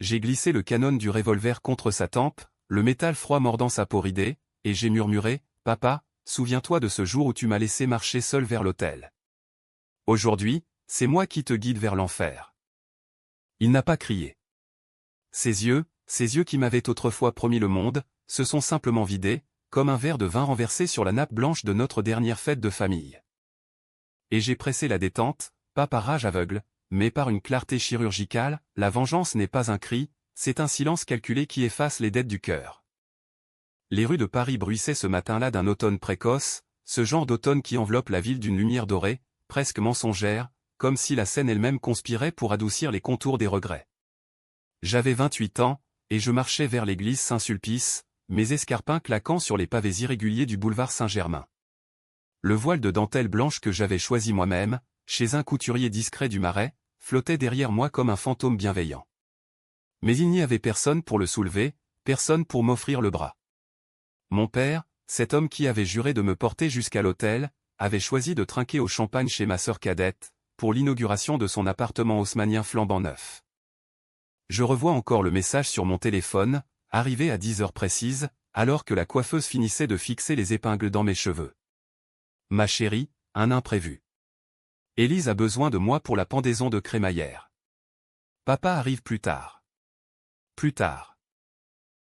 J'ai glissé le canon du revolver contre sa tempe, le métal froid mordant sa peau ridée, et j'ai murmuré, « Papa, souviens-toi de ce jour où tu m'as laissé marcher seul vers l'autel. Aujourd'hui, c'est moi qui te guide vers l'enfer. » Il n'a pas crié. Ses yeux qui m'avaient autrefois promis le monde, se sont simplement vidés, comme un verre de vin renversé sur la nappe blanche de notre dernière fête de famille. Et j'ai pressé la détente, pas par rage aveugle, mais par une clarté chirurgicale. La vengeance n'est pas un cri, c'est un silence calculé qui efface les dettes du cœur. Les rues de Paris bruissaient ce matin-là d'un automne précoce, ce genre d'automne qui enveloppe la ville d'une lumière dorée, presque mensongère, comme si la scène elle-même conspirait pour adoucir les contours des regrets. J'avais 28 ans, et je marchais vers l'église Saint-Sulpice, mes escarpins claquant sur les pavés irréguliers du boulevard Saint-Germain. Le voile de dentelle blanche que j'avais choisi moi-même, chez un couturier discret du Marais, flottait derrière moi comme un fantôme bienveillant. Mais il n'y avait personne pour le soulever, personne pour m'offrir le bras. Mon père, cet homme qui avait juré de me porter jusqu'à l'hôtel, avait choisi de trinquer au champagne chez ma sœur cadette, pour l'inauguration de son appartement haussmannien flambant neuf. Je revois encore le message sur mon téléphone, arrivé à 10 heures précises, alors que la coiffeuse finissait de fixer les épingles dans mes cheveux. Ma chérie, un imprévu. Élise a besoin de moi pour la pendaison de crémaillère. Papa arrive plus tard. Plus tard.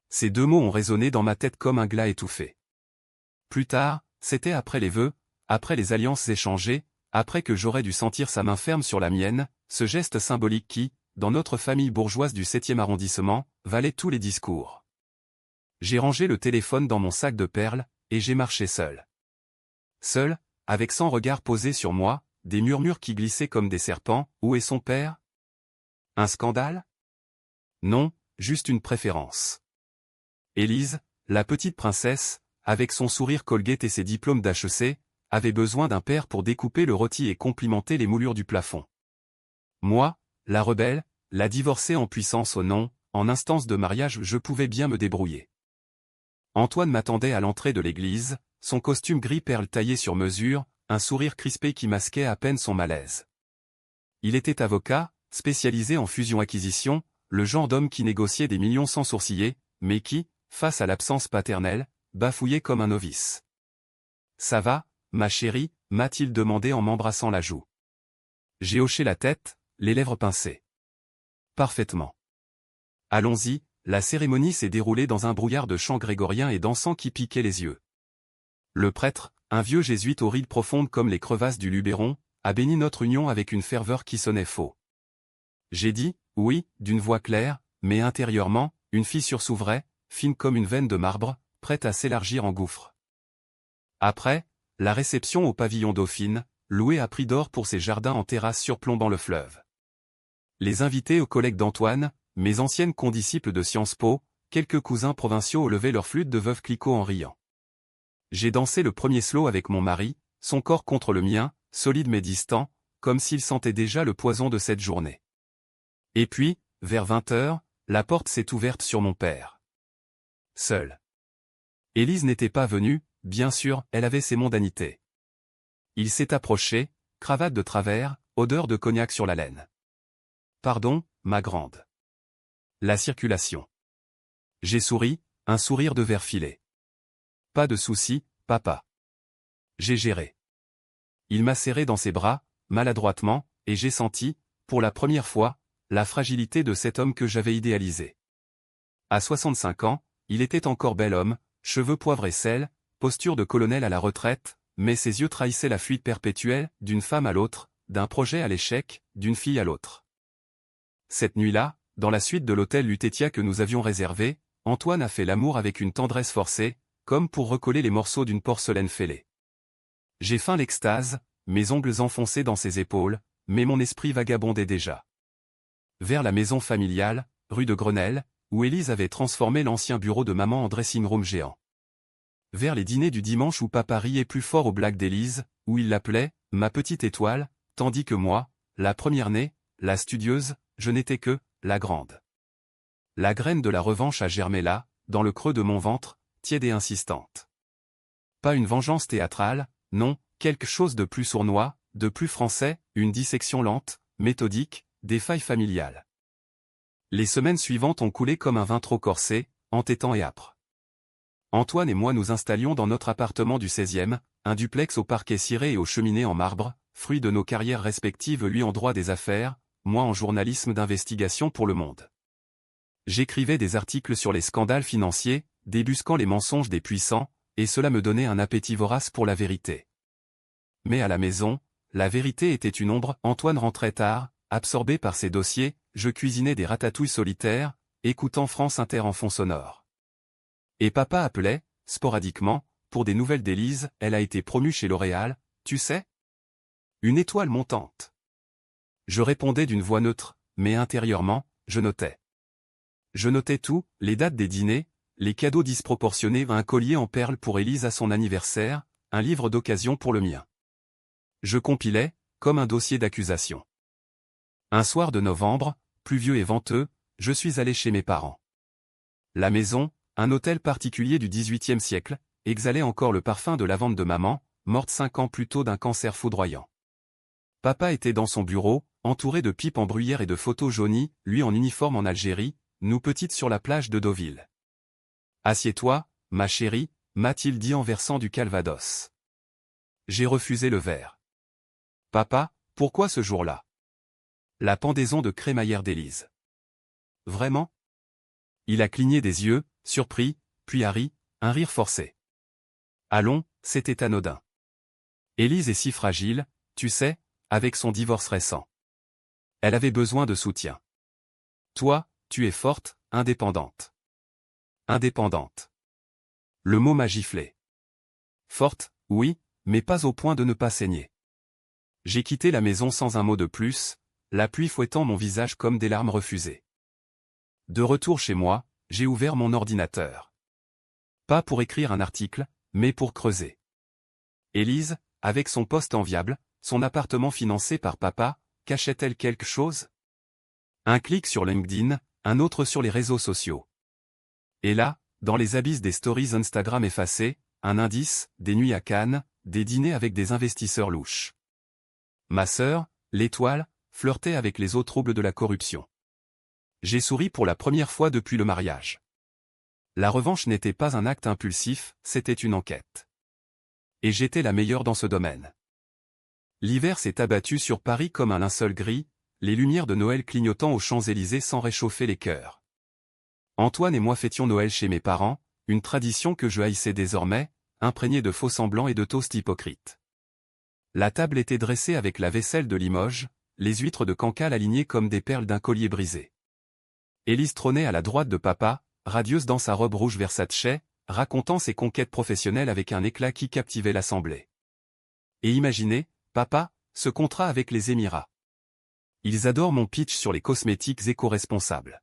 Ces deux mots ont résonné dans ma tête comme un glas étouffé. Plus tard, c'était après les vœux, après les alliances échangées, après que j'aurais dû sentir sa main ferme sur la mienne, ce geste symbolique qui, dans notre famille bourgeoise du 7e arrondissement, valait tous les discours. J'ai rangé le téléphone dans mon sac de perles, et j'ai marché seul. Seul, avec son regard posé sur moi, des murmures qui glissaient comme des serpents. Où est son père? Un scandale? Non, juste une préférence. Élise, la petite princesse, avec son sourire Colgate et ses diplômes d'HEC, avait besoin d'un père pour découper le rôti et complimenter les moulures du plafond. Moi, la rebelle, la divorcée en puissance au nom, en instance de mariage, je pouvais bien me débrouiller. Antoine m'attendait à l'entrée de l'église, son costume gris perle taillé sur mesure, un sourire crispé qui masquait à peine son malaise. Il était avocat, spécialisé en fusion-acquisition, le genre d'homme qui négociait des millions sans sourciller, mais qui, face à l'absence paternelle, bafouillait comme un novice. « Ça va, ma chérie ?» m'a-t-il demandé en m'embrassant la joue. J'ai hoché la tête, les lèvres pincées. « Parfaitement. » Allons-y, la cérémonie s'est déroulée dans un brouillard de chants grégoriens et dansants qui piquaient les yeux. Le prêtre, un vieux jésuite aux rides profondes comme les crevasses du Luberon, a béni notre union avec une ferveur qui sonnait faux. J'ai dit « oui » d'une voix claire, mais intérieurement, une fissure s'ouvrait, fine comme une veine de marbre, prête à s'élargir en gouffre. Après, la réception au pavillon Dauphine, loué à prix d'or pour ses jardins en terrasse surplombant le fleuve. Les invités aux collègues d'Antoine, mes anciennes condisciples de Sciences Po, quelques cousins provinciaux ont levé leur flûte de veuve Clicquot en riant. J'ai dansé le premier slow avec mon mari, son corps contre le mien, solide mais distant, comme s'il sentait déjà le poison de cette journée. Et puis, vers 20 heures, la porte s'est ouverte sur mon père. Seul. Élise n'était pas venue, bien sûr, elle avait ses mondanités. Il s'est approché, cravate de travers, odeur de cognac sur la laine. Pardon, ma grande. La circulation. J'ai souri, un sourire de verre filé. Pas de souci, papa. J'ai géré. Il m'a serré dans ses bras, maladroitement, et j'ai senti, pour la première fois, la fragilité de cet homme que j'avais idéalisé. À 65 ans, il était encore bel homme, cheveux poivre et sel, posture de colonel à la retraite, mais ses yeux trahissaient la fuite perpétuelle, d'une femme à l'autre, d'un projet à l'échec, d'une fille à l'autre. Cette nuit-là, dans la suite de l'hôtel Lutetia que nous avions réservé, Antoine a fait l'amour avec une tendresse forcée, comme pour recoller les morceaux d'une porcelaine fêlée. J'ai feint l'extase, mes ongles enfoncés dans ses épaules, mais mon esprit vagabondait déjà. Vers la maison familiale, rue de Grenelle, où Élise avait transformé l'ancien bureau de maman en dressing-room géant. Vers les dîners du dimanche où papa riait plus fort aux blagues d'Élise, où il l'appelait « ma petite étoile », tandis que moi, la première-née, la studieuse, je n'étais que « la grande ». La graine de la revanche a germé là, dans le creux de mon ventre, tiède et insistante. Pas une vengeance théâtrale, non, quelque chose de plus sournois, de plus français, une dissection lente, méthodique, des failles familiales. Les semaines suivantes ont coulé comme un vin trop corsé, entêtant et âpre. Antoine et moi nous installions dans notre appartement du 16e, un duplex au parquet ciré et aux cheminées en marbre, fruit de nos carrières respectives, lui en droit des affaires, moi en journalisme d'investigation pour Le Monde. J'écrivais des articles sur les scandales financiers, débusquant les mensonges des puissants, et cela me donnait un appétit vorace pour la vérité. Mais à la maison, la vérité était une ombre. Antoine rentrait tard, absorbé par ses dossiers, je cuisinais des ratatouilles solitaires, écoutant France Inter en fond sonore. Et papa appelait, sporadiquement, pour des nouvelles d'Élise. Elle a été promue chez L'Oréal, tu sais? Une étoile montante. Je répondais d'une voix neutre, mais intérieurement, je notais. Je notais tout, les dates des dîners, les cadeaux disproportionnés, un collier en perles pour Élise à son anniversaire, un livre d'occasion pour le mien. Je compilais, comme un dossier d'accusation. Un soir de novembre, pluvieux et venteux, je suis allé chez mes parents. La maison, un hôtel particulier du XVIIIe siècle, exhalait encore le parfum de lavande de maman, morte 5 ans plus tôt d'un cancer foudroyant. Papa était dans son bureau, entouré de pipes en bruyère et de photos jaunies, lui en uniforme en Algérie, nous petites sur la plage de Deauville. « Assieds-toi, ma chérie », m'a-t-il dit en versant du calvados. J'ai refusé le verre. « Papa, pourquoi ce jour-là » ? La pendaison de crémaillère d'Élise. « Vraiment ?» Il a cligné des yeux, surpris, puis a ri, un rire forcé. « Allons, c'était anodin. Élise est si fragile, tu sais, avec son divorce récent. Elle avait besoin de soutien. Toi, tu es forte, indépendante. » Indépendante. Le mot m'a giflé. Forte, oui, mais pas au point de ne pas saigner. J'ai quitté la maison sans un mot de plus, la pluie fouettant mon visage comme des larmes refusées. De retour chez moi, j'ai ouvert mon ordinateur. Pas pour écrire un article, mais pour creuser. Élise, avec son poste enviable, son appartement financé par papa, cachait-elle quelque chose? Un clic sur LinkedIn, un autre sur les réseaux sociaux. Et là, dans les abysses des stories Instagram effacées, un indice, des nuits à Cannes, des dîners avec des investisseurs louches. Ma sœur, l'étoile, flirtait avec les eaux troubles de la corruption. J'ai souri pour la première fois depuis le mariage. La revanche n'était pas un acte impulsif, c'était une enquête. Et j'étais la meilleure dans ce domaine. L'hiver s'est abattu sur Paris comme un linceul gris, les lumières de Noël clignotant aux Champs-Élysées sans réchauffer les cœurs. Antoine et moi fêtions Noël chez mes parents, une tradition que je haïssais désormais, imprégnée de faux-semblants et de toasts hypocrites. La table était dressée avec la vaisselle de Limoges, les huîtres de Cancale alignées comme des perles d'un collier brisé. Élise trônait à la droite de papa, radieuse dans sa robe rouge Versace, racontant ses conquêtes professionnelles avec un éclat qui captivait l'assemblée. Et imaginez, papa, ce contrat avec les Émirats. Ils adorent mon pitch sur les cosmétiques éco-responsables.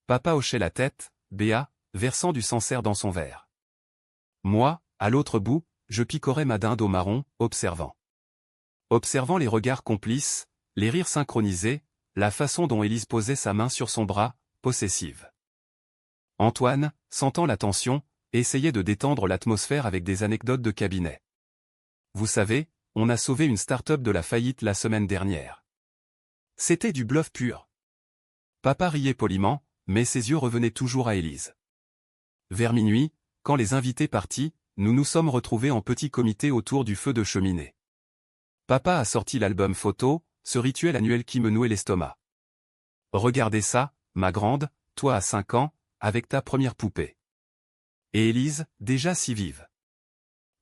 Papa hochait la tête, béat, versant du Sancerre dans son verre. Moi, à l'autre bout, je picorais ma dinde au marron, observant. Observant les regards complices, les rires synchronisés, la façon dont Élise posait sa main sur son bras, possessive. Antoine, sentant la tension, essayait de détendre l'atmosphère avec des anecdotes de cabinet. Vous savez, on a sauvé une start-up de la faillite la semaine dernière. C'était du bluff pur. Papa riait poliment, mais ses yeux revenaient toujours à Élise. Vers minuit, quand les invités partis, nous nous sommes retrouvés en petit comité autour du feu de cheminée. Papa a sorti l'album photo, ce rituel annuel qui me nouait l'estomac. Regardez ça, ma grande, toi à 5 ans, avec ta première poupée. Et Élise, déjà si vive.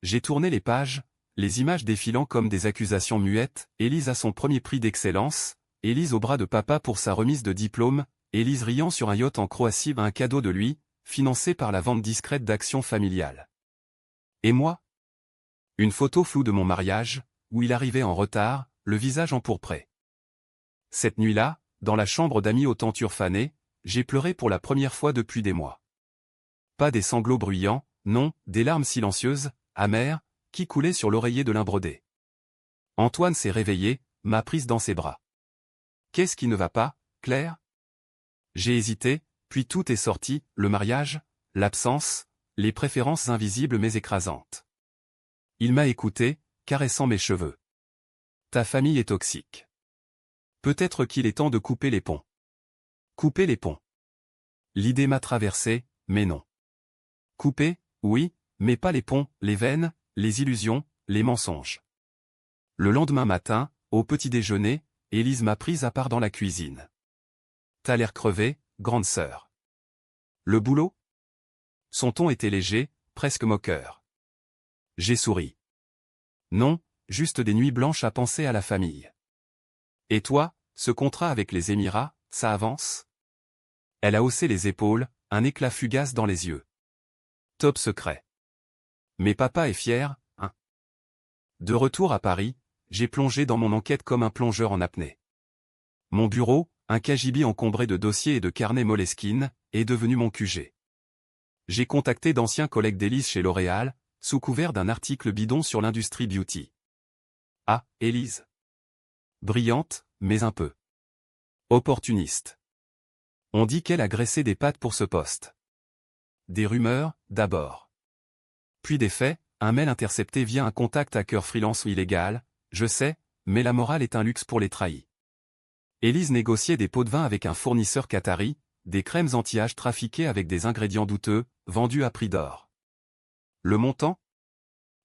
J'ai tourné les pages, les images défilant comme des accusations muettes, Élise a son premier prix d'excellence, Élise au bras de papa pour sa remise de diplôme, Élise riant sur un yacht en Croatie, un cadeau de lui, financé par la vente discrète d'actions familiales. Et moi? Une photo floue de mon mariage, où il arrivait en retard, le visage empourpré. Cette nuit-là, dans la chambre d'amis aux tentures fanées, j'ai pleuré pour la première fois depuis des mois. Pas des sanglots bruyants, non, des larmes silencieuses, amères, qui coulaient sur l'oreiller de lin brodé. Antoine s'est réveillé, m'a prise dans ses bras. Qu'est-ce qui ne va pas, Claire? J'ai hésité, puis tout est sorti, le mariage, l'absence, les préférences invisibles mais écrasantes. Il m'a écouté, caressant mes cheveux. Ta famille est toxique. Peut-être qu'il est temps de couper les ponts. Couper les ponts. L'idée m'a traversé, mais non. Couper, oui, mais pas les ponts, les veines, les illusions, les mensonges. Le lendemain matin, au petit déjeuner, Élise m'a prise à part dans la cuisine. T'as l'air crevé, grande sœur. Le boulot? Son ton était léger, presque moqueur. J'ai souri. Non, juste des nuits blanches à penser à la famille. Et toi, ce contrat avec les Émirats, ça avance? Elle a haussé les épaules, un éclat fugace dans les yeux. Top secret. Mais papa est fier, hein? De retour à Paris, j'ai plongé dans mon enquête comme un plongeur en apnée. Mon bureau, un cagibi encombré de dossiers et de carnets Moleskine, est devenu mon QG. J'ai contacté d'anciens collègues d'Élise chez L'Oréal, sous couvert d'un article bidon sur l'industrie beauty. Ah, Élise. Brillante, mais un peu opportuniste. On dit qu'elle a graissé des pattes pour ce poste. Des rumeurs, d'abord. Puis des faits, un mail intercepté via un contact hacker freelance illégal, je sais, mais la morale est un luxe pour les trahis. Élise négociait des pots de vin avec un fournisseur qatari, des crèmes anti-âge trafiquées avec des ingrédients douteux, vendus à prix d'or. Le montant?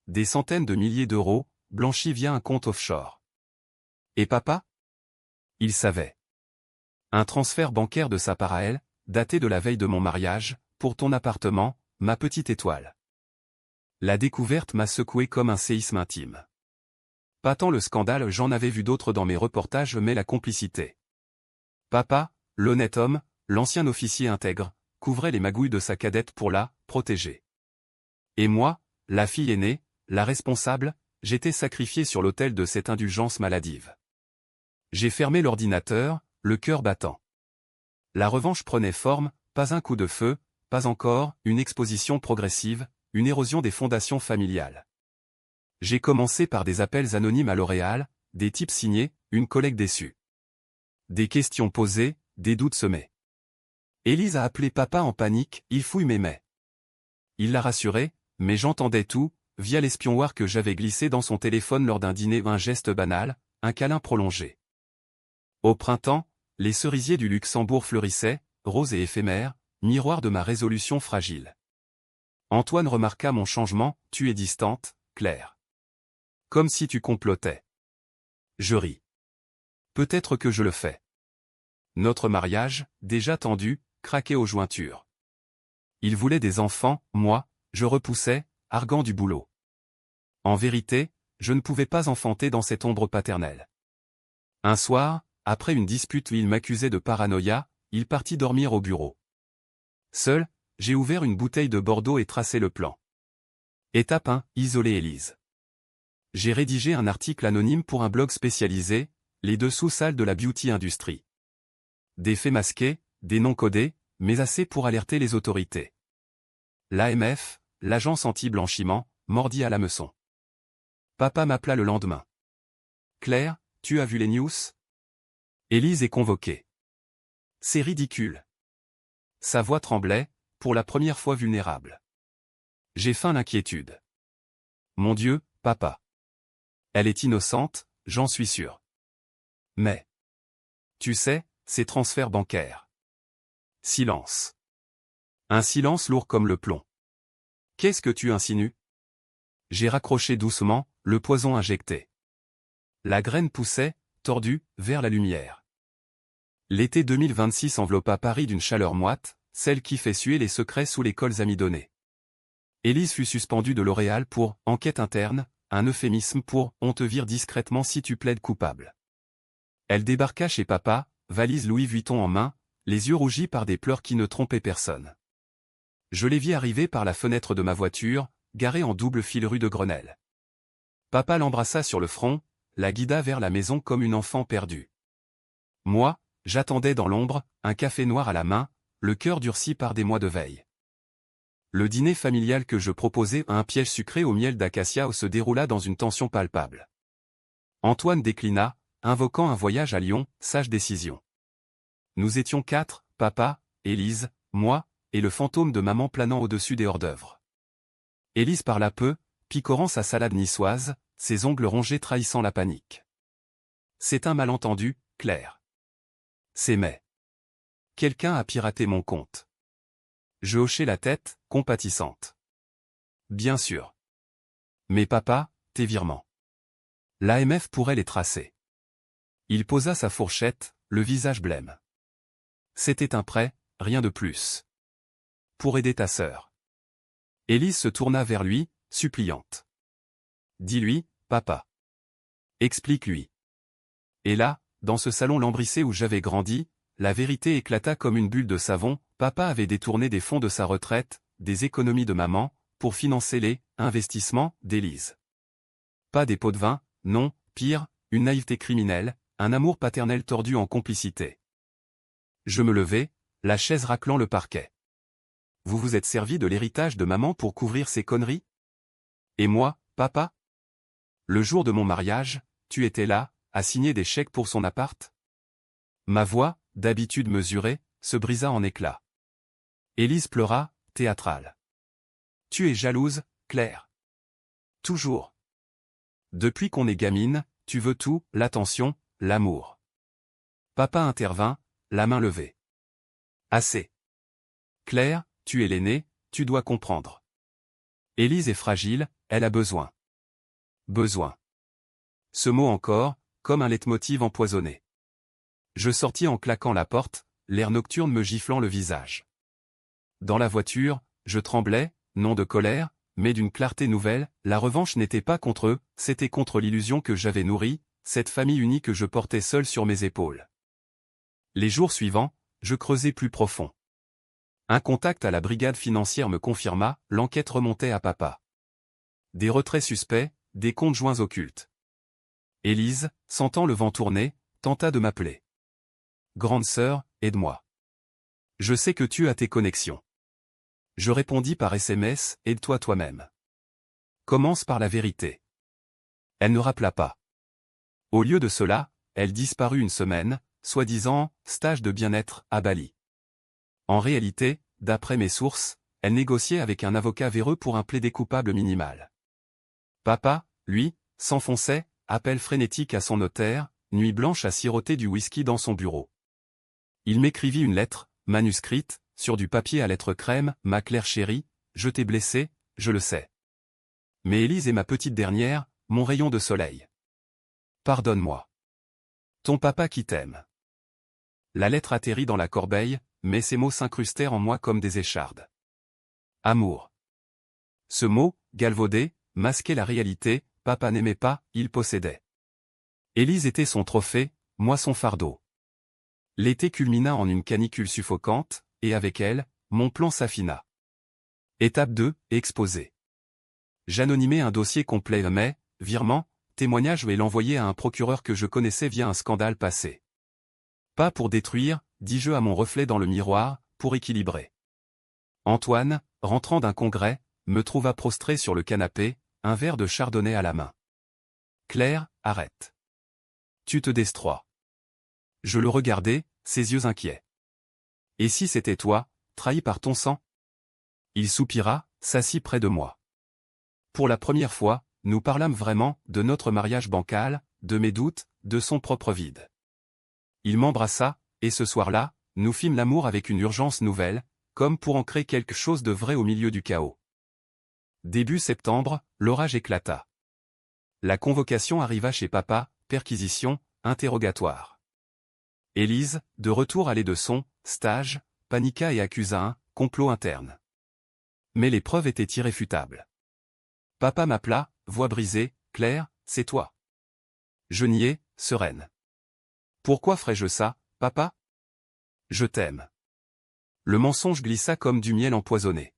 Des centaines de milliers d'euros, blanchis via un compte offshore. Et papa? Il savait. Un transfert bancaire de sa part à elle, daté de la veille de mon mariage, pour ton appartement, ma petite étoile. La découverte m'a secoué comme un séisme intime. Pas tant le scandale, j'en avais vu d'autres dans mes reportages, mais la complicité. Papa, l'honnête homme, l'ancien officier intègre, couvrait les magouilles de sa cadette pour la protéger. Et moi, la fille aînée, la responsable, j'étais sacrifié sur l'autel de cette indulgence maladive. J'ai fermé l'ordinateur, le cœur battant. La revanche prenait forme, pas un coup de feu, pas encore, une exposition progressive, une érosion des fondations familiales. J'ai commencé par des appels anonymes à L'Oréal, des types signés, une collègue déçue. Des questions posées, des doutes semés. Élise a appelé papa en panique, il fouille mes mails. Il l'a rassuré, mais j'entendais tout, via l'espionnoir que j'avais glissé dans son téléphone lors d'un dîner, un geste banal, un câlin prolongé. Au printemps, les cerisiers du Luxembourg fleurissaient, roses et éphémères, miroir de ma résolution fragile. Antoine remarqua mon changement, tu es distante, Claire. Comme si tu complotais. Je ris. Peut-être que je le fais. Notre mariage, déjà tendu, craquait aux jointures. Il voulait des enfants, moi, je repoussais, arguant du boulot. En vérité, je ne pouvais pas enfanter dans cette ombre paternelle. Un soir, après une dispute où il m'accusait de paranoïa, il partit dormir au bureau. Seul, j'ai ouvert une bouteille de Bordeaux et tracé le plan. Étape 1, isoler Élise. J'ai rédigé un article anonyme pour un blog spécialisé, les dessous salles de la beauty industry. Des faits masqués, des noms codés, mais assez pour alerter les autorités. L'AMF, l'agence anti-blanchiment, mordit à l'hameçon. Papa m'appela le lendemain. Claire, tu as vu les news? Élise est convoquée. C'est ridicule. Sa voix tremblait, pour la première fois vulnérable. J'ai faim l'inquiétude. Mon Dieu, papa. Elle est innocente, j'en suis sûr. Mais. Tu sais, ces transferts bancaires. Silence. Un silence lourd comme le plomb. Qu'est-ce que tu insinues? J'ai raccroché doucement, le poison injecté. La graine poussait, tordue, vers la lumière. L'été 2026 enveloppa Paris d'une chaleur moite, celle qui fait suer les secrets sous les cols amidonnés. Élise fut suspendue de L'Oréal pour « enquête interne », un euphémisme pour « on te vire discrètement si tu plaides coupable ». Elle débarqua chez papa, valise Louis Vuitton en main, les yeux rougis par des pleurs qui ne trompaient personne. Je les vis arriver par la fenêtre de ma voiture, garée en double fil rue de Grenelle. Papa l'embrassa sur le front, la guida vers la maison comme une enfant perdue. Moi, j'attendais dans l'ombre, un café noir à la main, le cœur durci par des mois de veille. Le dîner familial que je proposais à un piège sucré au miel d'acacia se déroula dans une tension palpable. Antoine déclina, invoquant un voyage à Lyon, sage décision. Nous étions 4, papa, Élise, moi, et le fantôme de maman planant au-dessus des hors-d'œuvre. Élise parla peu, picorant sa salade niçoise, ses ongles rongés trahissant la panique. C'est un malentendu, Claire. C'est mais. quelqu'un a piraté mon compte. Je hochai la tête, compatissante. Bien sûr. Mais papa, tes virements. L'AMF pourrait les tracer. Il posa sa fourchette, le visage blême. C'était un prêt, rien de plus. Pour aider ta sœur. Élise se tourna vers lui, suppliante. Dis-lui, papa. Explique-lui. Et là, dans ce salon lambrissé où j'avais grandi, la vérité éclata comme une bulle de savon. Papa avait détourné des fonds de sa retraite, des économies de maman, pour financer les investissements d'Élise. Pas des pots de vin, non, pire, une naïveté criminelle, un amour paternel tordu en complicité. Je me levai, la chaise raclant le parquet. Vous vous êtes servi de l'héritage de maman pour couvrir ces conneries? Et moi, papa? Le jour de mon mariage, tu étais là, à signer des chèques pour son appart? Ma voix, d'habitude mesurée, se brisa en éclats. Élise pleura, théâtrale. Tu es jalouse, Claire. Toujours. Depuis qu'on est gamine, tu veux tout, l'attention, l'amour. Papa intervint, la main levée. Assez. Claire, tu es l'aînée, tu dois comprendre. Élise est fragile, elle a besoin. Besoin. Ce mot encore, comme un leitmotiv empoisonné. Je sortis en claquant la porte, l'air nocturne me giflant le visage. Dans la voiture, je tremblais, non de colère, mais d'une clarté nouvelle. La revanche n'était pas contre eux, c'était contre l'illusion que j'avais nourrie, cette famille unie que je portais seule sur mes épaules. Les jours suivants, je creusai plus profond. Un contact à la brigade financière me confirma, l'enquête remontait à papa. Des retraits suspects, des comptes joints occultes. Élise, sentant le vent tourner, tenta de m'appeler. Grande sœur, aide-moi. Je sais que tu as tes connexions. Je répondis par SMS, aide-toi toi-même. Commence par la vérité. Elle ne rappela pas. Au lieu de cela, elle disparut une semaine, soi-disant, stage de bien-être, à Bali. En réalité, d'après mes sources, elle négociait avec un avocat véreux pour un plaidé coupable minimal. Papa, lui, s'enfonçait, appel frénétique à son notaire, nuit blanche à siroter du whisky dans son bureau. Il m'écrivit une lettre, manuscrite, sur du papier à lettres crème, ma Claire chérie, je t'ai blessé, je le sais. Mais Élise est ma petite dernière, mon rayon de soleil. Pardonne-moi. Ton papa qui t'aime. La lettre atterrit dans la corbeille, mais ces mots s'incrustèrent en moi comme des échardes. Amour. Ce mot, galvaudé, masquait la réalité, papa n'aimait pas, il possédait. Élise était son trophée, moi son fardeau. L'été culmina en une canicule suffocante, et avec elle, mon plan s'affina. Étape 2, exposé. J'anonymai un dossier complet mais, virement, témoignage et l'envoyai à un procureur que je connaissais via un scandale passé. Pas pour détruire, dis-je à mon reflet dans le miroir, pour équilibrer. Antoine, rentrant d'un congrès, me trouva prostré sur le canapé, un verre de chardonnay à la main. Claire, arrête. Tu te destroies. Je le regardai, ses yeux inquiets. Et si c'était toi, trahi par ton sang? Il soupira, s'assit près de moi. Pour la première fois, nous parlâmes vraiment, de notre mariage bancal, de mes doutes, de son propre vide. Il m'embrassa, et ce soir-là, nous fîmes l'amour avec une urgence nouvelle, comme pour ancrer quelque chose de vrai au milieu du chaos. Début septembre, l'orage éclata. La convocation arriva chez papa, perquisition, interrogatoire. Élise, de retour allait de son stage, paniqua et accusa un complot interne. Mais les preuves étaient irréfutables. Papa m'appela, voix brisée, Claire, c'est toi. Je niai, sereine. Pourquoi ferais-je ça, papa? Je t'aime. Le mensonge glissa comme du miel empoisonné.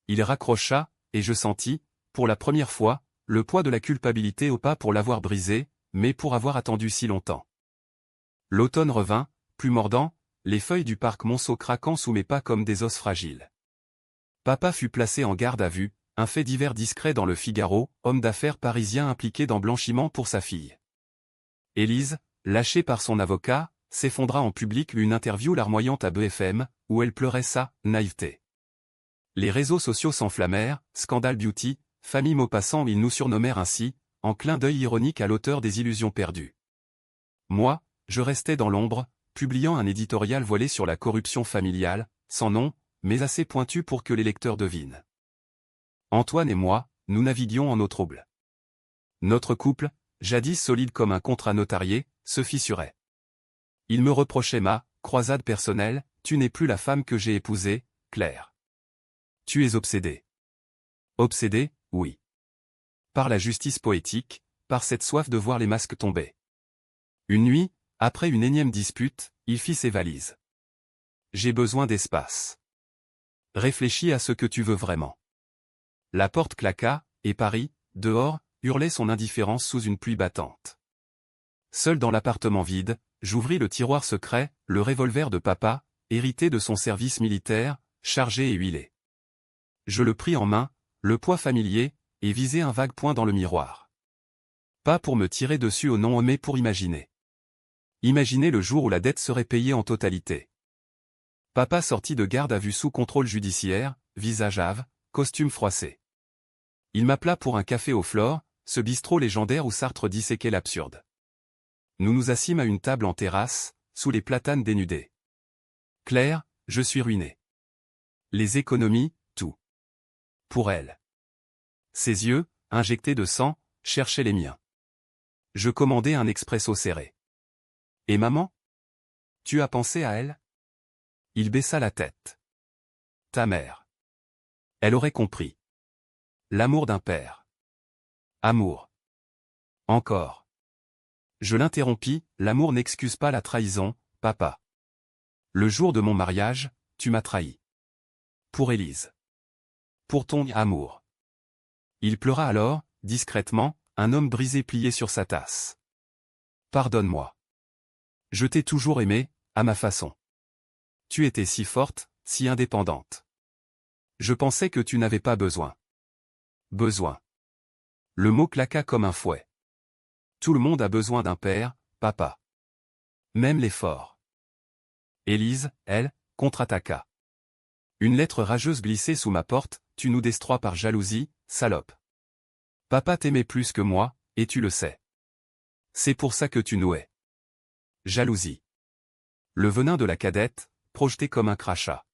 Il raccrocha, et je sentis, pour la première fois, le poids de la culpabilité au pas pour l'avoir brisé, mais pour avoir attendu si longtemps. L'automne revint, plus mordant, les feuilles du parc Monceau craquant sous mes pas comme des os fragiles. Papa fut placé en garde à vue, un fait divers discret dans le Figaro, homme d'affaires parisien impliqué dans blanchiment pour sa fille. Élise, lâchée par son avocat, s'effondra en public une interview larmoyante à BFM, où elle pleurait sa naïveté. Les réseaux sociaux s'enflammèrent, scandale beauty, famille Maupassant ils nous surnommèrent ainsi, en clin d'œil ironique à l'auteur des Illusions perdues. Moi, je restais dans l'ombre, publiant un éditorial voilé sur la corruption familiale, sans nom, mais assez pointu pour que les lecteurs devinent. Antoine et moi, nous naviguions en eau trouble. Notre couple, jadis solide comme un contrat notarié, se fissurait. Il me reprochait ma croisade personnelle, tu n'es plus la femme que j'ai épousée, Claire. Tu es obsédée. Obsédée, oui. Par la justice poétique, par cette soif de voir les masques tomber. Une nuit, après une énième dispute, il fit ses valises. J'ai besoin d'espace. Réfléchis à ce que tu veux vraiment. La porte claqua, et Paris, dehors, hurlait son indifférence sous une pluie battante. Seul dans l'appartement vide, j'ouvris le tiroir secret, le revolver de papa, hérité de son service militaire, chargé et huilé. Je le pris en main, le poids familier, et visai un vague point dans le miroir. Pas pour me tirer dessus au non mais pour imaginer. Imaginer le jour où la dette serait payée en totalité. Papa sortit de garde à vue sous contrôle judiciaire, visage hâve, costume froissé. Il m'appela pour un café au Flore, ce bistrot légendaire où Sartre disséquait l'absurde. Nous nous assîmes à une table en terrasse, sous les platanes dénudés. Claire, je suis ruiné. Les économies, tout. Pour elle. Ses yeux, injectés de sang, cherchaient les miens. Je commandai un expresso serré. Et maman? Tu as pensé à elle? Il baissa la tête. Ta mère. Elle aurait compris. L'amour d'un père. Amour. Encore. Je l'interrompis, l'amour n'excuse pas la trahison, papa. Le jour de mon mariage, tu m'as trahi. Pour Élise. Pour ton amour. Il pleura alors, discrètement, un homme brisé plié sur sa tasse. Pardonne-moi. Je t'ai toujours aimé, à ma façon. Tu étais si forte, si indépendante. Je pensais que tu n'avais pas besoin. Besoin. Le mot claqua comme un fouet. Tout le monde a besoin d'un père, papa. Même les forts. Élise, elle, contre-attaqua. Une lettre rageuse glissait sous ma porte, tu nous destroies par jalousie, salope. Papa t'aimait plus que moi, et tu le sais. C'est pour ça que tu nous hais. Jalousie. Le venin de la cadette, projeté comme un crachat.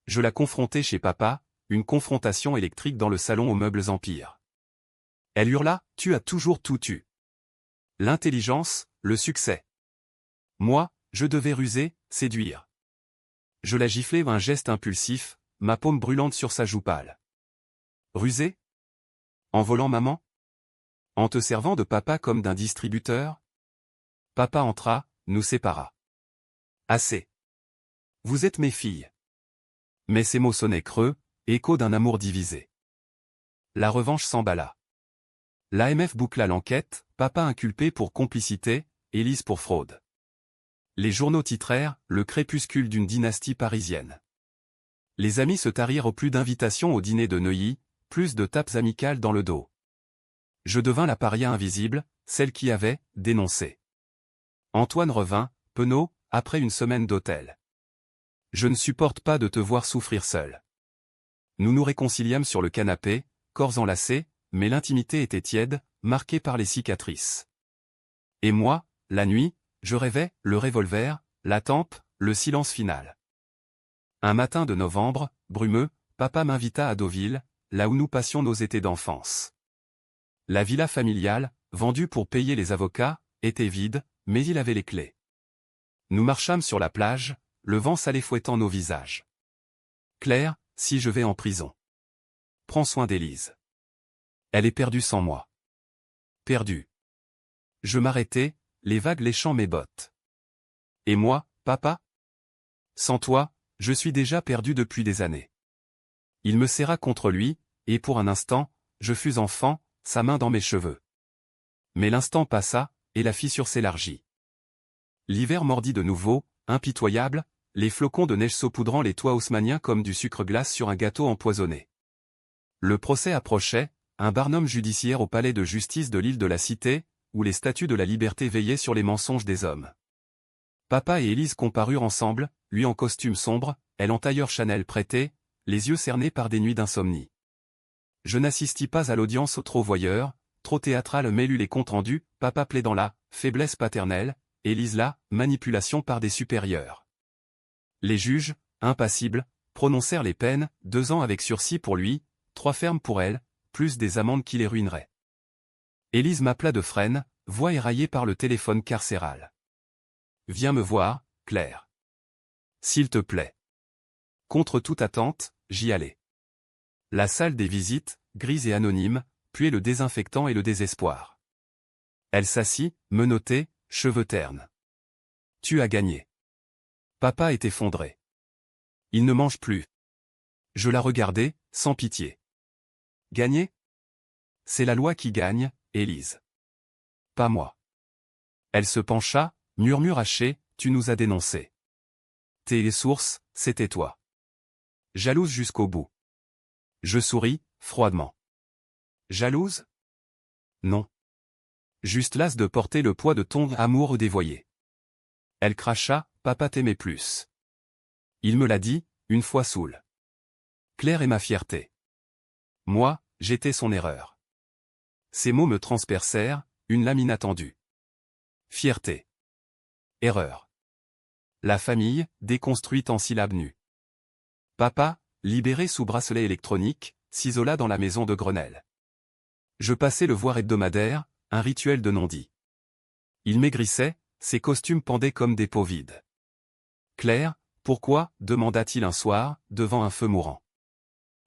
Je la confrontai chez papa, une confrontation électrique dans le salon aux meubles Empire. Elle hurla, tu as toujours tout eu. L'intelligence, le succès. Moi, je devais ruser, séduire. Je la giflai d'un geste impulsif, ma paume brûlante sur sa joue pâle. Ruser? En volant maman? En te servant de papa comme d'un distributeur? Papa entra, nous sépara. Assez. Vous êtes mes filles. Mais ces mots sonnaient creux, écho d'un amour divisé. La revanche s'emballa. L'AMF boucla l'enquête, papa inculpé pour complicité, Élise pour fraude. Les journaux titrèrent « Le crépuscule d'une dynastie parisienne ». Les amis se tarirent au plus d'invitations au dîner de Neuilly, plus de tapes amicales dans le dos. Je devins la paria invisible, celle qui avait dénoncé. Antoine revint, penaud, après une semaine d'hôtel. Je ne supporte pas de te voir souffrir seul. Nous nous réconciliâmes sur le canapé, corps enlacés, mais l'intimité était tiède, marquée par les cicatrices. Et moi, la nuit, je rêvais, le revolver, la tempe, le silence final. Un matin de novembre, brumeux, papa m'invita à Deauville, là où nous passions nos étés d'enfance. La villa familiale, vendue pour payer les avocats, était vide, mais il avait les clés. Nous marchâmes sur la plage, le vent salé fouettant nos visages. Claire, si je vais en prison. Prends soin d'Élise. Elle est perdue sans moi. Perdue. Je m'arrêtai, les vagues léchant mes bottes. Et moi, papa? Sans toi, je suis déjà perdu depuis des années. Il me serra contre lui, et pour un instant, je fus enfant, sa main dans mes cheveux. Mais l'instant passa, et la fissure s'élargit. L'hiver mordit de nouveau, impitoyable, les flocons de neige saupoudrant les toits haussmanniens comme du sucre glace sur un gâteau empoisonné. Le procès approchait, un barnum judiciaire au palais de justice de l'île de la Cité, où les statues de la liberté veillaient sur les mensonges des hommes. Papa et Élise comparurent ensemble, lui en costume sombre, elle en tailleur Chanel prêté, les yeux cernés par des nuits d'insomnie. Je n'assistis pas à l'audience trop voyeur, trop théâtrale mais lus les comptes rendus, papa plaidant la faiblesse paternelle, Élise là, manipulation par des supérieurs. Les juges, impassibles, prononcèrent les peines, 2 ans avec sursis pour lui, 3 fermes pour elle, plus des amendes qui les ruineraient. Élise m'appela de Fresnes, voix éraillée par le téléphone carcéral. Viens me voir, Claire. S'il te plaît. Contre toute attente, j'y allai. La salle des visites, grise et anonyme, puait le désinfectant et le désespoir. Elle s'assit, menottée, cheveux ternes. Tu as gagné. Papa est effondré. Il ne mange plus. Je la regardais, sans pitié. Gagner? C'est la loi qui gagne, Élise. Pas moi. Elle se pencha, murmure haché, tu nous as dénoncés. Tes sources, c'était toi. Jalouse jusqu'au bout. Je souris, froidement. Jalouse? Non. Juste lasse de porter le poids de ton amour dévoyé. Elle cracha, papa t'aimait plus. Il me l'a dit, une fois saoul. Claire est ma fierté. Moi, j'étais son erreur. Ces mots me transpercèrent, une lame inattendue. Fierté. Erreur. La famille, déconstruite en syllabes nues. Papa, libéré sous bracelet électronique, s'isola dans la maison de Grenelle. Je passais le voir hebdomadaire, un rituel de non-dit. Il maigrissait, ses costumes pendaient comme des pots vides. Claire, pourquoi, demanda-t-il un soir, devant un feu mourant.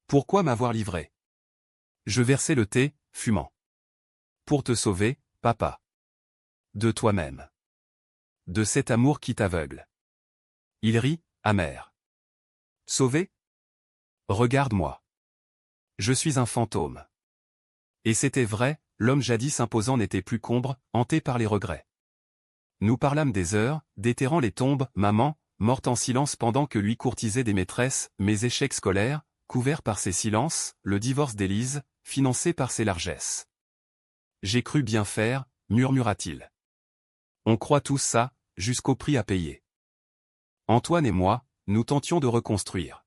Pourquoi m'avoir livré? Je versai le thé, fumant. Pour te sauver, papa. De toi-même. De cet amour qui t'aveugle. Il rit, amer. Sauvé? Regarde-moi. Je suis un fantôme. Et c'était vrai, l'homme jadis imposant n'était plus qu'ombre, hanté par les regrets. Nous parlâmes des heures, déterrant les tombes, maman, morte en silence pendant que lui courtisait des maîtresses, mes échecs scolaires, couverts par ses silences, le divorce d'Élise, financé par ses largesses. J'ai cru bien faire, murmura-t-il. On croit tous ça, jusqu'au prix à payer. Antoine et moi, nous tentions de reconstruire.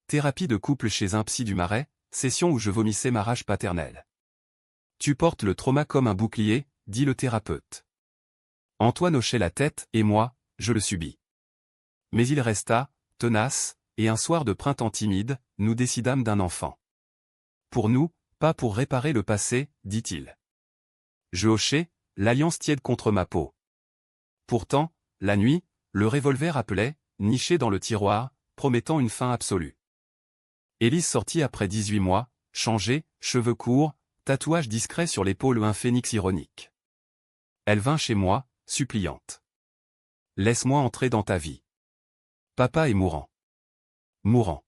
Thérapie de couple chez un psy du Marais, session où je vomissais ma rage paternelle. Tu portes le trauma comme un bouclier, dit le thérapeute. Antoine hochait la tête, et moi, je le subis. Mais il resta, tenace, et un soir de printemps timide, nous décidâmes d'un enfant. Pour nous, pas pour réparer le passé, dit-il. Je hochai, l'alliance tiède contre ma peau. Pourtant, la nuit, le revolver appelait, niché dans le tiroir, promettant une fin absolue. Élise sortit après 18 mois, changée, cheveux courts, tatouage discret sur l'épaule, un phénix ironique. Elle vint chez moi, suppliante. Laisse-moi entrer dans ta vie. Papa est mourant. Mourant.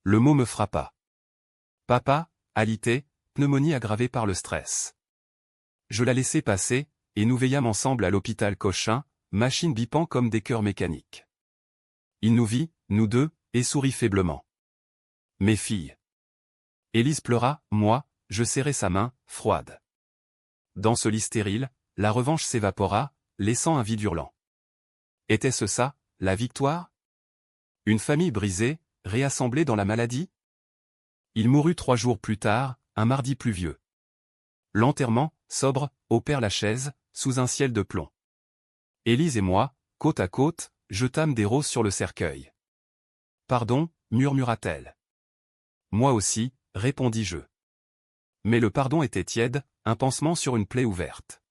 Le mot me frappa. Papa, alité, pneumonie aggravée par le stress. Je la laissai passer, et nous veillâmes ensemble à l'hôpital Cochin, machine bipant comme des cœurs mécaniques. Il nous vit, nous deux, et sourit faiblement. Mes filles. Élise pleura, moi, je serrai sa main, froide. Dans ce lit stérile, la revanche s'évapora, laissant un vide hurlant. Était-ce ça, la victoire? Une famille brisée, réassemblée dans la maladie? Il mourut 3 jours plus tard, un mardi pluvieux. L'enterrement, sobre, au Père-Lachaise, sous un ciel de plomb. Élise et moi, côte à côte, jetâmes des roses sur le cercueil. Pardon, murmura-t-elle. Moi aussi, répondis-je. Mais le pardon était tiède, un pansement sur une plaie ouverte.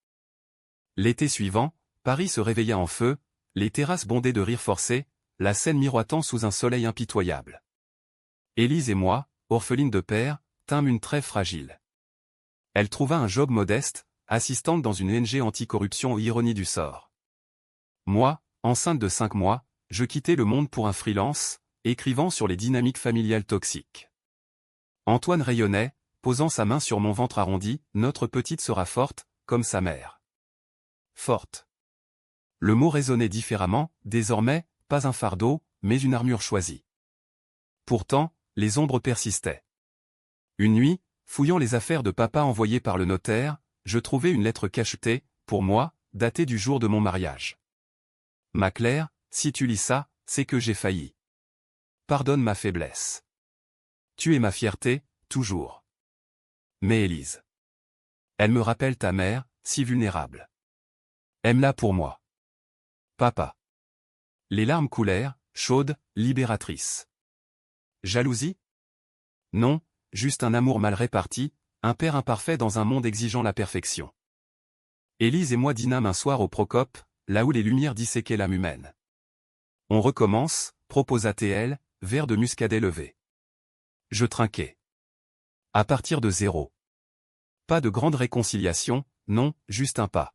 L'été suivant, Paris se réveilla en feu, les terrasses bondées de rires forcés, la Seine miroitant sous un soleil impitoyable. Élise et moi, orphelines de père, tîmes une trêve fragile. Elle trouva un job modeste, assistante dans une ONG anticorruption aux ironies du sort. Moi, enceinte de 5 mois, je quittais le monde pour un freelance, écrivant sur les dynamiques familiales toxiques. Antoine rayonnait, posant sa main sur mon ventre arrondi, notre petite sera forte, comme sa mère. Forte. Le mot résonnait différemment, désormais, pas un fardeau, mais une armure choisie. Pourtant, les ombres persistaient. Une nuit, fouillant les affaires de papa envoyées par le notaire, je trouvai une lettre cachetée, pour moi, datée du jour de mon mariage. Ma Claire, si tu lis ça, c'est que j'ai failli. Pardonne ma faiblesse. Tu es ma fierté, toujours. Mais Élise. Elle me rappelle ta mère, si vulnérable. Aime-la pour moi. Papa. Les larmes coulèrent, chaudes, libératrices. Jalousie? Non, juste un amour mal réparti, un père imparfait dans un monde exigeant la perfection. Élise et moi dînâmes un soir au Procope, là où les lumières disséquaient l'âme humaine. On recommence, proposa TL, verre de muscadet levé. Je trinquai. À partir de 0. Pas de grande réconciliation, non, juste un pas.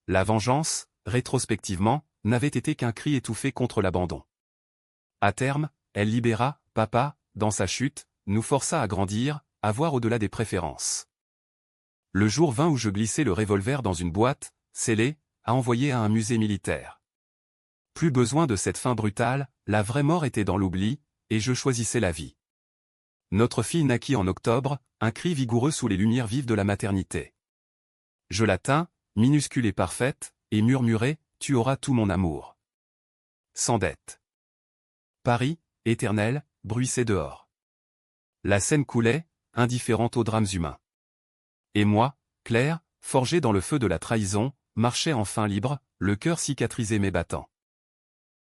La vengeance, rétrospectivement, n'avait été qu'un cri étouffé contre l'abandon. À terme, elle libéra, papa, dans sa chute, nous força à grandir, à voir au-delà des préférences. Le jour vint où je glissai le revolver dans une boîte, scellée, à envoyer à un musée militaire. Plus besoin de cette fin brutale, la vraie mort était dans l'oubli, et je choisissais la vie. Notre fille naquit en octobre, un cri vigoureux sous les lumières vives de la maternité. Je la tins, minuscule et parfaite, et murmurai, tu auras tout mon amour. Sans dette. Paris, éternel, bruissait dehors. La Seine coulait, indifférente aux drames humains. Et moi, Claire, forgée dans le feu de la trahison, marchais enfin libre, le cœur cicatrisé mais battant.